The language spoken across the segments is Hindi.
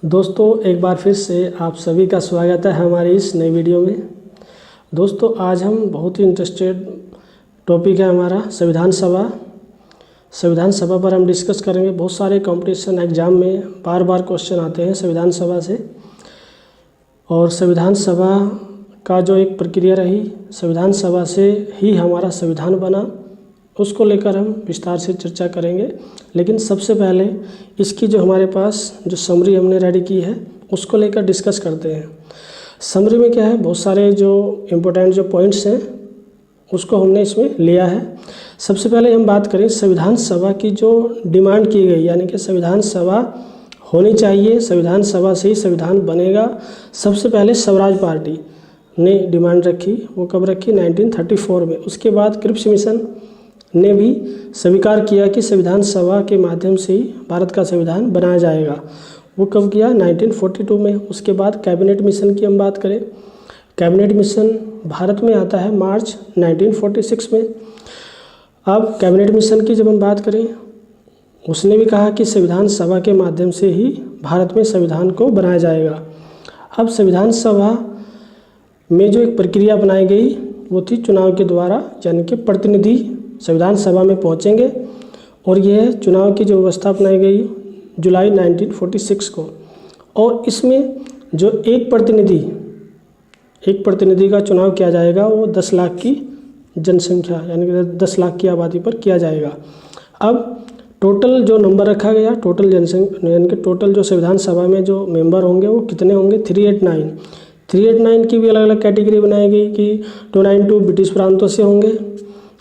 दोस्तों एक बार फिर से आप सभी का स्वागत है हमारी इस नई वीडियो में। दोस्तों आज हम बहुत ही इंटरेस्टेड टॉपिक है हमारा संविधान सभा पर हम डिस्कस करेंगे। बहुत सारे कंपटीशन एग्ज़ाम में बार बार क्वेश्चन आते हैं संविधान सभा से, और संविधान सभा का जो एक प्रक्रिया रही, संविधान सभा से ही हमारा संविधान बना, उसको लेकर हम विस्तार से चर्चा करेंगे। लेकिन सबसे पहले इसकी जो हमारे पास जो समरी हमने रेडी की है उसको लेकर डिस्कस करते हैं। समरी में क्या है, बहुत सारे जो इम्पोर्टेंट जो पॉइंट्स हैं उसको हमने इसमें लिया है। सबसे पहले हम बात करें संविधान सभा की जो डिमांड की गई, यानी कि संविधान सभा होनी चाहिए, संविधान सभा से ही संविधान बनेगा। सबसे पहले स्वराज पार्टी ने डिमांड रखी, वो कब रखी? 1934 में। उसके बाद क्रिप्स मिशन ने भी स्वीकार किया कि संविधान सभा के माध्यम से ही भारत का संविधान बनाया जाएगा। वो कब किया? 1942 में। उसके बाद कैबिनेट मिशन की हम बात करें, कैबिनेट मिशन भारत में आता है मार्च 1946 में। अब कैबिनेट मिशन की जब हम बात करें, उसने भी कहा कि संविधान सभा के माध्यम से ही भारत में संविधान को बनाया जाएगा। अब संविधान सभा में जो एक प्रक्रिया बनाई गई वो थी चुनाव के द्वारा, यानी कि प्रतिनिधि संविधान सभा में पहुंचेंगे, और यह चुनाव की जो व्यवस्था अपनाई गई जुलाई 1946 को। और इसमें जो एक प्रतिनिधि का चुनाव किया जाएगा वो 10 लाख की जनसंख्या, यानी कि 10 लाख की आबादी पर किया जाएगा। अब टोटल जो नंबर रखा गया, टोटल जनसंख्या यानी कि टोटल जो संविधान सभा में जो मेंबर होंगे वो कितने होंगे? 389 की भी अलग अलग कैटेगरी बनाई गई कि 292 ब्रिटिश प्रांतों से होंगे,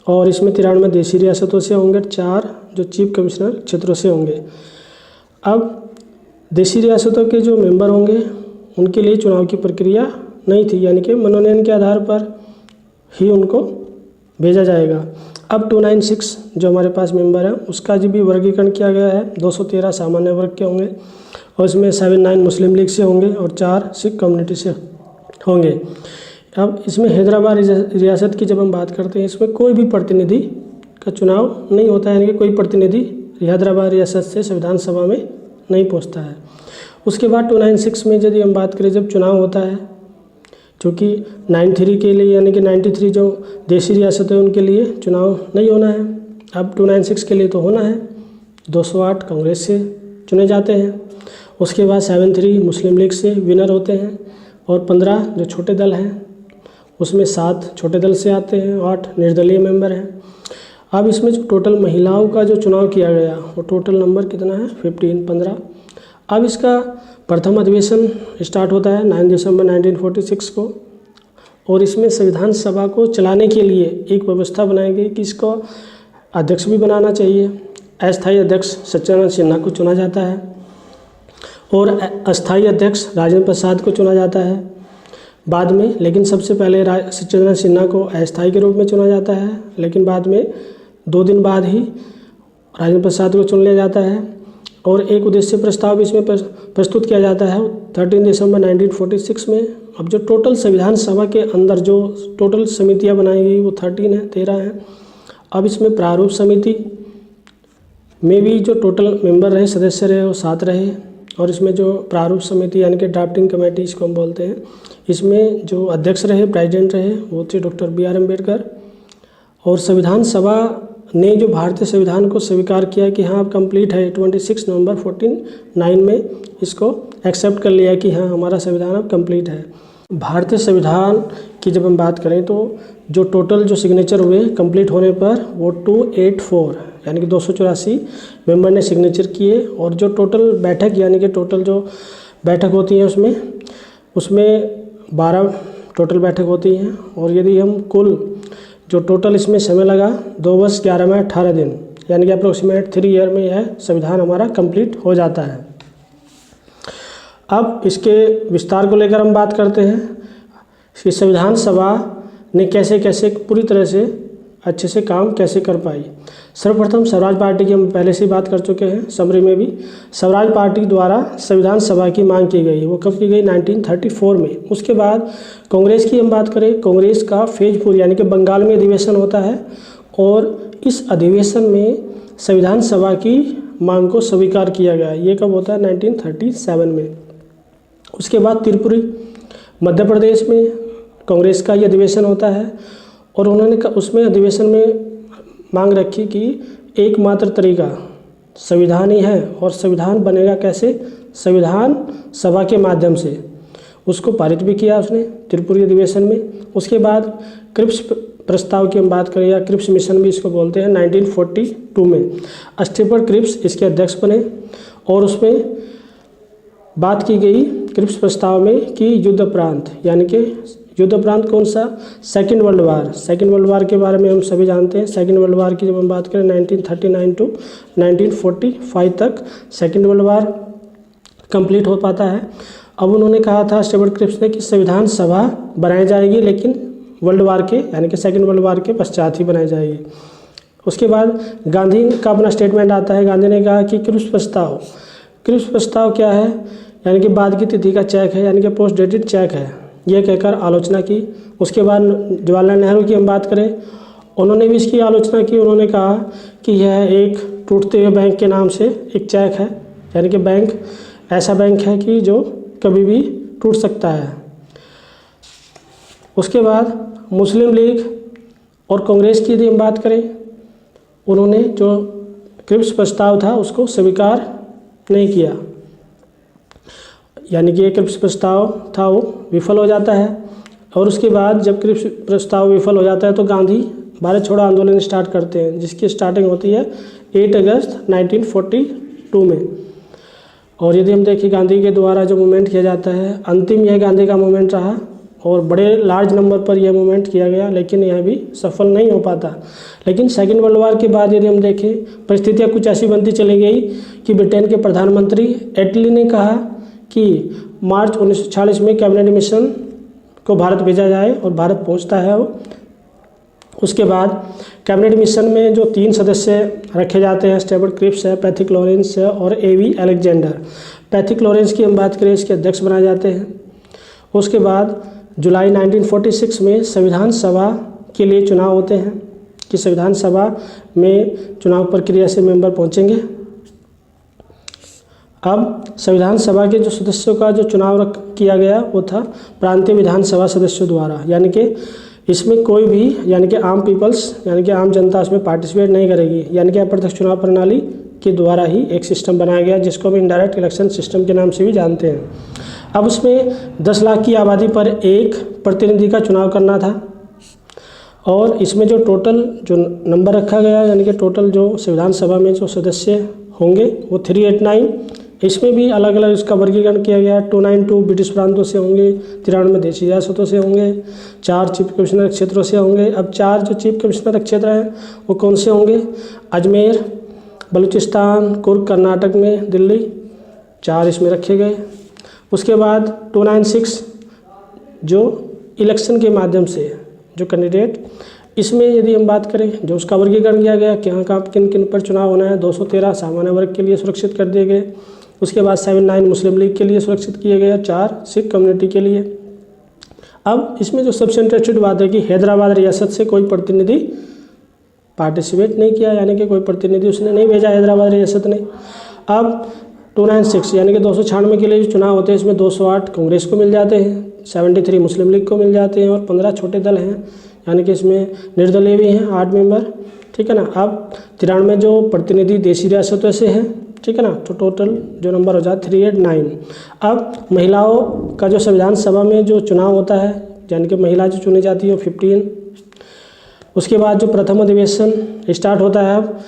और इसमें 93 देशी रियासतों से होंगे, 4 जो चीफ कमिश्नर क्षेत्रों से होंगे। अब देशी रियासतों के जो मेंबर होंगे उनके लिए चुनाव की प्रक्रिया नहीं थी, यानी कि मनोनयन के आधार पर ही उनको भेजा जाएगा। अब 296 जो हमारे पास मेंबर हैं उसका जो भी वर्गीकरण किया गया है, 213 सामान्य वर्ग के होंगे, और इसमें 79 मुस्लिम लीग से होंगे और 4 सिख कम्युनिटी से होंगे। अब इसमें हैदराबाद रियासत की जब हम बात करते हैं, इसमें कोई भी प्रतिनिधि का चुनाव नहीं होता है, यानी कि कोई प्रतिनिधि हैदराबाद रियासत से संविधान सभा में नहीं पहुंचता है। उसके बाद 296 में यदि हम बात करें, जब चुनाव होता है, चूँकि 93 के लिए यानी कि 93 जो देशी रियासत है उनके लिए चुनाव नहीं होना है, अब 296 के लिए तो होना है। 208 कांग्रेस से चुने जाते हैं। उसके बाद 73 मुस्लिम लीग से विनर होते हैं, और 15 जो छोटे दल हैं उसमें 7 छोटे दल से आते हैं, 8 निर्दलीय मेंबर हैं। अब इसमें जो टोटल महिलाओं का जो चुनाव किया गया वो टोटल नंबर कितना है? 15। अब इसका प्रथम अधिवेशन स्टार्ट होता है 9 दिसंबर 1946 को, और इसमें संविधान सभा को चलाने के लिए एक व्यवस्था बनाई गई कि इसको अध्यक्ष भी बनाना चाहिए। अस्थायी अध्यक्ष सच्चिदानंद सिन्हा को चुना जाता है, और अस्थायी अध्यक्ष राजेंद्र प्रसाद को चुना जाता है बाद में। लेकिन सबसे पहले सच्चिदानंद सिन्हा को अस्थायी के रूप में चुना जाता है, लेकिन बाद में 2 दिन बाद ही राजेंद्र प्रसाद को चुन लिया जाता है। और एक उद्देश्य प्रस्ताव इसमें प्रस्तुत किया जाता है 13 दिसंबर 1946 में। अब जो टोटल संविधान सभा के अंदर जो टोटल समितियां बनाई गई वो 13 हैं। अब इसमें प्रारूप समिति में भी जो टोटल मेंबर रहे, सदस्य रहे, वो 7 रहे, और इसमें जो प्रारूप समिति यानी कि ड्राफ्टिंग कमेटी इसको हम बोलते हैं, इसमें जो अध्यक्ष रहे, प्रेसिडेंट रहे, वो थे डॉक्टर BR अम्बेडकर। और संविधान सभा ने जो भारतीय संविधान को स्वीकार किया कि हाँ अब कंप्लीट है, 26 नवंबर 1949 में इसको एक्सेप्ट कर लिया कि हाँ हमारा संविधान अब कंप्लीट है। भारतीय संविधान की जब हम बात करें तो जो टोटल जो सिग्नेचर हुए कंप्लीट होने पर वो 284 यानी कि 284 मेंबर ने सिग्नेचर किए, और जो टोटल बैठक यानी कि टोटल जो बैठक होती है उसमें 12 टोटल बैठक होती हैं। और यदि हम कुल जो टोटल इसमें समय लगा 2 वर्ष 11 माह 18 दिन, यानी कि अप्रोक्सीमेट 3 ईयर में यह संविधान हमारा कंप्लीट हो जाता है। अब इसके विस्तार को लेकर हम बात करते हैं कि संविधान सभा ने कैसे कैसे पूरी तरह से अच्छे से काम कैसे कर पाई। सर्वप्रथम स्वराज पार्टी की हम पहले से ही बात कर चुके हैं, समरी में भी। स्वराज पार्टी द्वारा संविधान सभा की मांग की गई, वो कब की गई? 1934 में। उसके बाद कांग्रेस की हम बात करें, कांग्रेस का फेजपुर यानी कि बंगाल में अधिवेशन होता है, और इस अधिवेशन में संविधान सभा की मांग को स्वीकार किया गया। ये कब होता है? 1937 में। उसके बाद त्रिपुरी मध्य प्रदेश में कांग्रेस का ये अधिवेशन होता है और उन्होंने उसमें अधिवेशन में मांग रखी कि एकमात्र तरीका संविधान ही है और संविधान बनेगा कैसे, संविधान सभा के माध्यम से। उसको पारित भी किया उसने त्रिपुरी अधिवेशन में। उसके बाद क्रिप्स प्रस्ताव की हम बात करें या क्रिप्स मिशन भी इसको बोलते हैं, 1942 में स्टीफन क्रिप्स इसके अध्यक्ष बने और उसमें बात की गई क्रिप्स प्रस्ताव में कि युद्ध प्रांत, यानी कि युद्ध प्रांत कौन सा, second world war. Second world war के बारे में हम सभी जानते हैं। सेकेंड वर्ल्ड वार की जब हम बात करें 1939 टू 1945 तक सेकेंड वर्ल्ड वार कंप्लीट हो पाता है। अब उन्होंने कहा था स्टीफन क्रिप्स ने कि संविधान सभा बनाई जाएगी लेकिन वर्ल्ड वार के यानी कि सेकेंड वर्ल्ड वार के पश्चात ही बनाई जाएगी। उसके बाद गांधी का अपना स्टेटमेंट आता है। गांधी ने कहा कि क्रिप्स प्रस्ताव क्या है, यानी कि बाद की तिथि का चेक है, यानी कि पोस्ट डेटेड चेक है, यह कहकर आलोचना की। उसके बाद जवाहरलाल नेहरू की हम बात करें, उन्होंने भी इसकी आलोचना की। उन्होंने कहा कि यह एक टूटते हुए बैंक के नाम से एक चेक है, यानी कि बैंक ऐसा बैंक है कि जो कभी भी टूट सकता है। उसके बाद मुस्लिम लीग और कांग्रेस की यदि हम बात करें, उन्होंने जो क्रिप्स प्रस्ताव था उसको स्वीकार नहीं किया, यानी कि क्रिप्स प्रस्ताव था वो विफल हो जाता है। और उसके बाद जब क्रिप्स प्रस्ताव विफल हो जाता है तो गांधी भारत छोड़ो आंदोलन स्टार्ट करते हैं, जिसकी स्टार्टिंग होती है 8 अगस्त 1942 में। और यदि हम देखें गांधी के द्वारा जो मूवमेंट किया जाता है, अंतिम यह गांधी का मूवमेंट रहा और बड़े लार्ज नंबर पर यह मूवमेंट किया गया, लेकिन यह भी सफल नहीं हो पाता। लेकिन सेकेंड वर्ल्ड वार के बाद यदि हम देखें, परिस्थितियाँ कुछ ऐसी बनती चली गई कि ब्रिटेन के प्रधानमंत्री एटली ने कहा कि मार्च 1946 में कैबिनेट मिशन को भारत भेजा जाए और भारत पहुंचता है वो। उसके बाद कैबिनेट मिशन में जो 3 सदस्य रखे जाते हैं, स्टीफन क्रिप्स है, पैथिक लॉरेंस है और एवी अलेक्जेंडर। पैथिक लॉरेंस की हम बात करें, इसके अध्यक्ष बनाए जाते हैं। उसके बाद जुलाई 1946 में संविधान सभा के लिए चुनाव होते हैं कि संविधान सभा में चुनाव प्रक्रिया से मेंबर पहुंचेंगे। अब संविधान सभा के जो सदस्यों का जो चुनाव किया गया वो था प्रांतीय विधानसभा सदस्यों द्वारा, यानी कि इसमें कोई भी यानी कि आम पीपल्स यानी कि आम जनता इसमें पार्टिसिपेट नहीं करेगी, यानी कि अप्रत्यक्ष चुनाव प्रणाली के द्वारा ही एक सिस्टम बनाया गया जिसको हम इनडायरेक्ट इलेक्शन सिस्टम के नाम से भी जानते हैं। अब उसमें 10 लाख की आबादी पर एक प्रतिनिधि का चुनाव करना था और इसमें जो टोटल जो नंबर रखा गया, यानी कि टोटल जो संविधान सभा में जो सदस्य होंगे वो 389। इसमें भी अलग अलग इसका वर्गीकरण किया गया। 292 ब्रिटिश प्रांतों से होंगे, 93 देशी रियासतों से होंगे, 4 चीफ कमिश्नर क्षेत्रों से होंगे। अब 4 जो चीफ कमिश्नर क्षेत्र हैं वो कौन से होंगे, अजमेर, बलूचिस्तान, कुर्ग कर्नाटक में, दिल्ली, 4 इसमें रखे गए। उसके बाद 296 जो इलेक्शन के माध्यम से जो कैंडिडेट, इसमें यदि हम बात करें जो उसका वर्गीकरण किया गया कि कहाँ किन किन पर चुनाव होना है। 213 सामान्य वर्ग के लिए सुरक्षित कर दिए गए। उसके बाद 79 मुस्लिम लीग के लिए सुरक्षित किए गए, 4 सिख कम्युनिटी के लिए। अब इसमें जो सबसे इंटरेस्टेड बात है कि हैदराबाद रियासत से कोई प्रतिनिधि पार्टिसिपेट नहीं किया, यानी कि कोई प्रतिनिधि उसने नहीं भेजा हैदराबाद रियासत ने। अब 296 यानी कि 296 के लिए जो चुनाव होते हैं इसमें 208 कांग्रेस को मिल जाते हैं, 73 मुस्लिम लीग को मिल जाते हैं और 15 छोटे दल हैं, यानी कि इसमें निर्दलीय भी हैं 8 मेंबर, ठीक है ना। अब 93 जो प्रतिनिधि देशी रियासतों से हैं, ठीक है ना, तो टोटल जो नंबर हो जाता है 389। अब महिलाओं का जो संविधान सभा में जो चुनाव होता है, यानी कि महिला जो चुनी जाती है वो 15। उसके बाद जो प्रथम अधिवेशन स्टार्ट होता है अब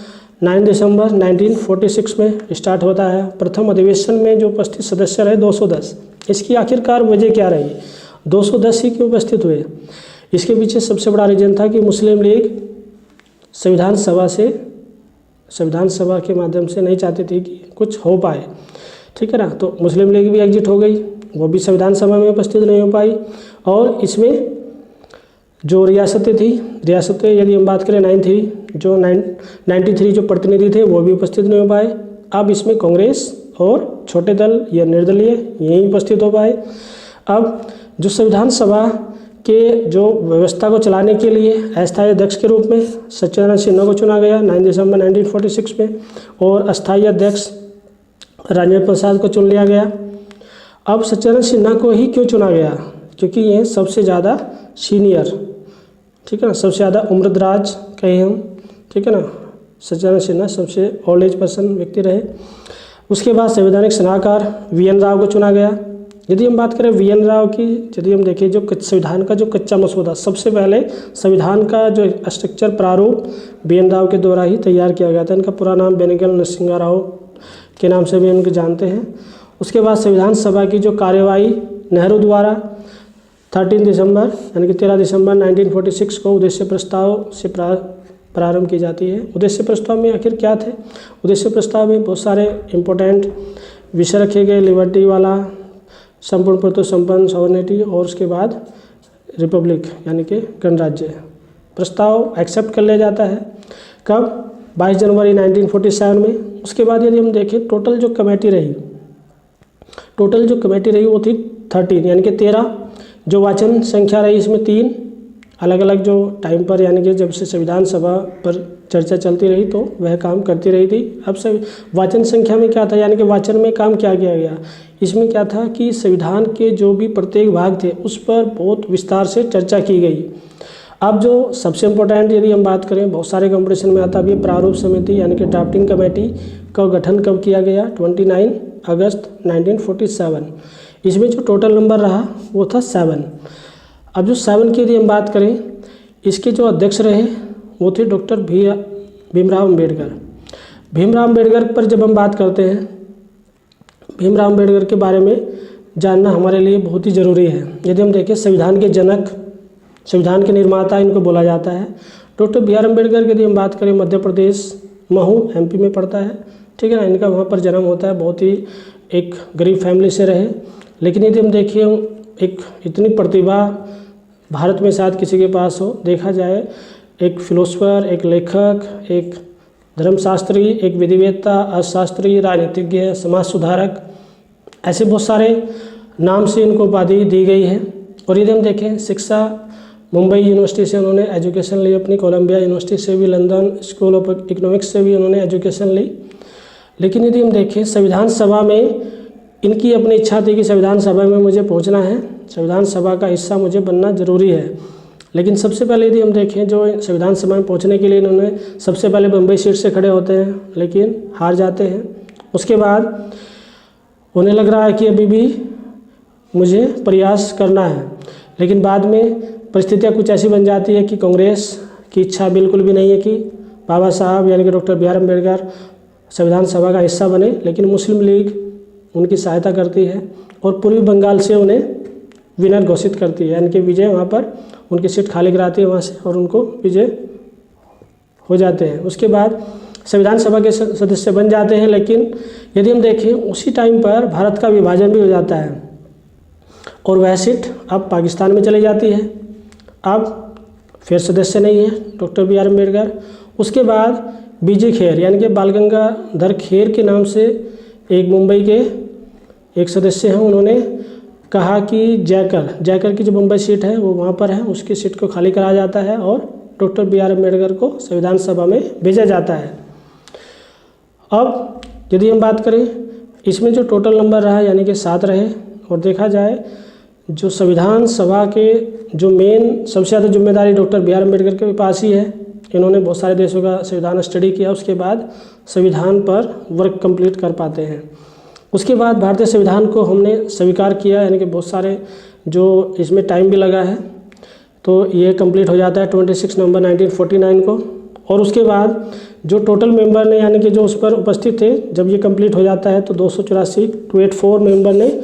9 दिसंबर 1946 में स्टार्ट होता है। प्रथम अधिवेशन में जो उपस्थित सदस्य रहे 210। इसकी आखिरकार वजह क्या रही, 210 ही क्यों उपस्थित हुए? इसके पीछे सबसे बड़ा रीजन था कि मुस्लिम लीग संविधान सभा के माध्यम से नहीं चाहती थी कि कुछ हो पाए, ठीक है ना। तो मुस्लिम लीग भी एग्जिट हो गई, वो भी संविधान सभा में उपस्थित नहीं हो पाई। और इसमें जो रियासतें यदि हम बात करें 93 जो प्रतिनिधि थे वो भी उपस्थित नहीं हो पाए। अब इसमें कांग्रेस और छोटे दल या निर्दलीय यही उपस्थित हो पाए। अब जो संविधान सभा के जो व्यवस्था को चलाने के लिए अस्थायी अध्यक्ष के रूप में सच्चिदानंद सिन्हा को चुना गया 9 दिसंबर 1946 में, और अस्थायी अध्यक्ष राजेंद्र प्रसाद को चुन लिया गया। अब सच्चिदानंद सिन्हा को ही क्यों चुना गया? क्योंकि ये सबसे ज़्यादा सीनियर, ठीक है ना, सबसे ज़्यादा उम्रदराज कहें हम, ठीक है ना, सच्चिदानंद सिन्हा सबसे ओल्ड एज पर्सन व्यक्ति रहे। उसके बाद संवैधानिक सलाहकार VN राव को चुना गया। यदि हम बात करें VN राव की, यदि हम देखें जो संविधान का जो कच्चा मसौदा, सबसे पहले संविधान का जो स्ट्रक्चर प्रारूप VN राव के द्वारा ही तैयार किया गया था। इनका पूरा नाम बेनेगल नरसिंहा राव के नाम से भी इनको जानते हैं। उसके बाद संविधान सभा की जो कार्यवाही नेहरू द्वारा 13 दिसंबर यानी कि 13 दिसंबर 1946 को उद्देश्य प्रस्ताव से प्रारंभ की जाती है। उद्देश्य प्रस्ताव में आखिर क्या थे? उद्देश्य प्रस्ताव में बहुत सारे इम्पोर्टेंट विषय रखे गए, लिबर्टी वाला, संपूर्ण प्रभुत्व संपन्न सॉवरेनिटी, और उसके बाद रिपब्लिक यानी कि गणराज्य। प्रस्ताव एक्सेप्ट कर लिया जाता है कब? 22 जनवरी 1947 में। उसके बाद यदि हम देखें टोटल जो कमेटी रही वो थी 13 यानी कि 13। जो वाचन संख्या रही इसमें 3 अलग अलग जो टाइम पर, यानी कि जब से संविधान सभा पर चर्चा चलती रही तो वह काम करती रही थी। अब सब वाचन संख्या में क्या था, यानी कि वाचन में काम क्या किया गया? इसमें क्या था कि संविधान के जो भी प्रत्येक भाग थे उस पर बहुत विस्तार से चर्चा की गई। अब जो सबसे इम्पोर्टेंट यदि हम बात करें, बहुत सारे कंपटीशन में आता है प्रारूप समिति यानी कि ड्राफ्टिंग कमेटी का गठन कब किया गया? 29 अगस्त 1947। इसमें जो टोटल नंबर रहा वो था 7। अब जो 7 की यदि हम बात करें, इसके जो अध्यक्ष रहे वो थे डॉक्टर भीमराव अम्बेडकर। भीमराव अम्बेडकर पर जब हम बात करते हैं, भीमराव अम्बेडकर के बारे में जानना हमारे लिए बहुत ही ज़रूरी है। यदि हम देखें संविधान के जनक, संविधान के निर्माता इनको बोला जाता है। डॉक्टर BR अम्बेडकर की यदि हम बात करें, मध्य प्रदेश महू MP में पड़ता है, ठीक है ना, इनका वहाँ पर जन्म होता है। बहुत ही एक गरीब फैमिली से रहे, लेकिन यदि हम देखें एक इतनी प्रतिभा भारत में शायद किसी के पास हो, देखा जाए एक फिलोसफर, एक लेखक, एक धर्मशास्त्री, एक विधिवेत्ता, अर्थशास्त्री, राजनीतिज्ञ, समाज सुधारक, ऐसे बहुत सारे नाम से इनको उपाधि दी गई है। और यदि हम देखें शिक्षा, मुंबई यूनिवर्सिटी से उन्होंने एजुकेशन ली अपनी, कोलंबिया यूनिवर्सिटी से भी, लंदन स्कूल ऑफ इकोनॉमिक्स से भी उन्होंने एजुकेशन ली। लेकिन यदि हम देखें संविधान सभा में इनकी अपनी इच्छा थी कि संविधान सभा में मुझे पहुंचना है, संविधान सभा का हिस्सा मुझे बनना ज़रूरी है। लेकिन सबसे पहले यदि हम देखें, जो संविधान सभा में पहुंचने के लिए इन्होंने सबसे पहले बम्बई सीट से खड़े होते हैं, लेकिन हार जाते हैं। उसके बाद उन्हें लग रहा है कि अभी भी मुझे प्रयास करना है, लेकिन बाद में परिस्थितियाँ कुछ ऐसी बन जाती है कि कांग्रेस की इच्छा बिल्कुल भी नहीं है कि बाबा साहब यानी कि डॉक्टर BR अम्बेडकर संविधान सभा का हिस्सा बने। लेकिन मुस्लिम लीग उनकी सहायता करती है और पूर्वी बंगाल से उन्हें विनर घोषित करती है, यानी कि विजय, वहाँ पर उनकी सीट खाली कराती है वहाँ से और उनको विजय हो जाते हैं। उसके बाद संविधान सभा के सदस्य बन जाते हैं। लेकिन यदि हम देखें उसी टाइम पर भारत का विभाजन भी हो जाता है और वह सीट अब पाकिस्तान में चली जाती है। अब फिर सदस्य नहीं है डॉक्टर BR अम्बेडकर। उसके बाद BG खेर यानी कि बाल गंगाधर खेर के नाम से एक मुंबई के एक सदस्य हैं, उन्होंने कहा कि जयकर की जो मुंबई सीट है वो वहाँ पर है, उसकी सीट को खाली कराया जाता है और डॉक्टर BR अम्बेडकर को संविधान सभा में भेजा जाता है। अब यदि हम बात करें, इसमें जो टोटल नंबर रहा यानी कि 7 रहे। और देखा जाए जो संविधान सभा के जो मेन सबसे ज़्यादा जिम्मेदारी डॉक्टर BR अम्बेडकर के पास ही है। इन्होंने बहुत सारे देशों का संविधान स्टडी किया, उसके बाद संविधान पर वर्क कंप्लीट कर पाते हैं। उसके बाद भारतीय संविधान को हमने स्वीकार किया, यानी कि बहुत सारे जो इसमें टाइम भी लगा है, तो ये कंप्लीट हो जाता है 26 नवंबर 1949 को। और उसके बाद जो टोटल मेंबर ने यानी कि जो उस पर उपस्थित थे, जब ये कंप्लीट हो जाता है तो 284 मेंबर ने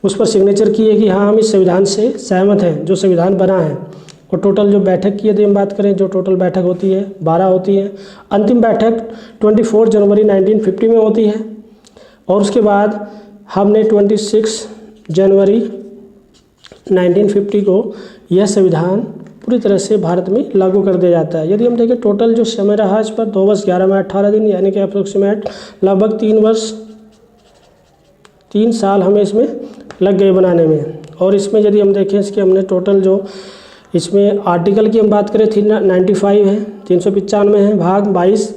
उस पर सिग्नेचर किए कि हाँ हम इस संविधान से सहमत हैं जो संविधान बना है। और टोटल जो बैठक की यदि हम बात करें, जो टोटल बैठक होती है 12 होती है। अंतिम बैठक 24 जनवरी 1950 में होती है और उसके बाद हमने 26 जनवरी 1950 को यह संविधान पूरी तरह से भारत में लागू कर दिया जाता है। यदि हम देखें टोटल जो समय रहा इस पर 2 वर्ष 11 माह 18 दिन, यानी कि अप्रोक्सीमेट लगभग 3 साल हमें इसमें लग गए बनाने में। और इसमें यदि हम देखें इसके हमने टोटल जो इसमें आर्टिकल की हम बात करें 395 है, 395 है, भाग 22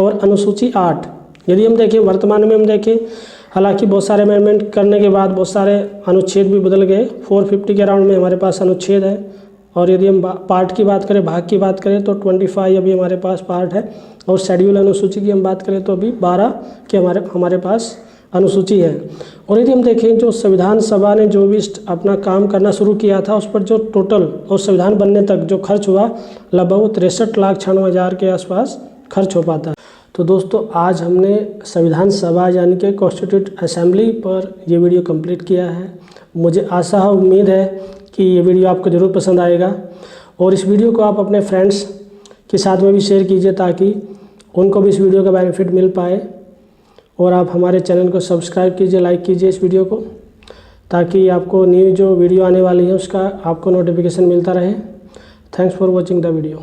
और अनुसूची 8। यदि हम देखें वर्तमान में हम देखें हालांकि बहुत सारे अमेंडमेंट करने के बाद बहुत सारे अनुच्छेद भी बदल गए। 450 के अराउंड में हमारे पास अनुच्छेद है, और यदि हम पार्ट की बात करें, भाग की बात करें, तो 25 अभी हमारे पास पार्ट है, और शेड्यूल अनुसूची की हम बात करें तो अभी 12 के हमारे पास अनुसूची है। और यदि हम देखें जो संविधान सभा ने जो भी अपना काम करना शुरू किया था, उस पर जो टोटल और संविधान बनने तक जो खर्च हुआ, लगभग 63,96,000 के आसपास खर्च हो पाता है। तो दोस्तों, आज हमने संविधान सभा यानी कि कॉन्स्टिट्यूट असेंबली पर ये वीडियो कंप्लीट किया है। मुझे आशा है, उम्मीद है कि ये वीडियो आपको ज़रूर पसंद आएगा, और इस वीडियो को आप अपने फ्रेंड्स के साथ में भी शेयर कीजिए ताकि उनको भी इस वीडियो का बेनिफिट मिल पाए। और आप हमारे चैनल को सब्सक्राइब कीजिए, लाइक कीजिए इस वीडियो को, ताकि आपको न्यू जो वीडियो आने वाली है उसका आपको नोटिफिकेशन मिलता रहे। Thanks for watching the video.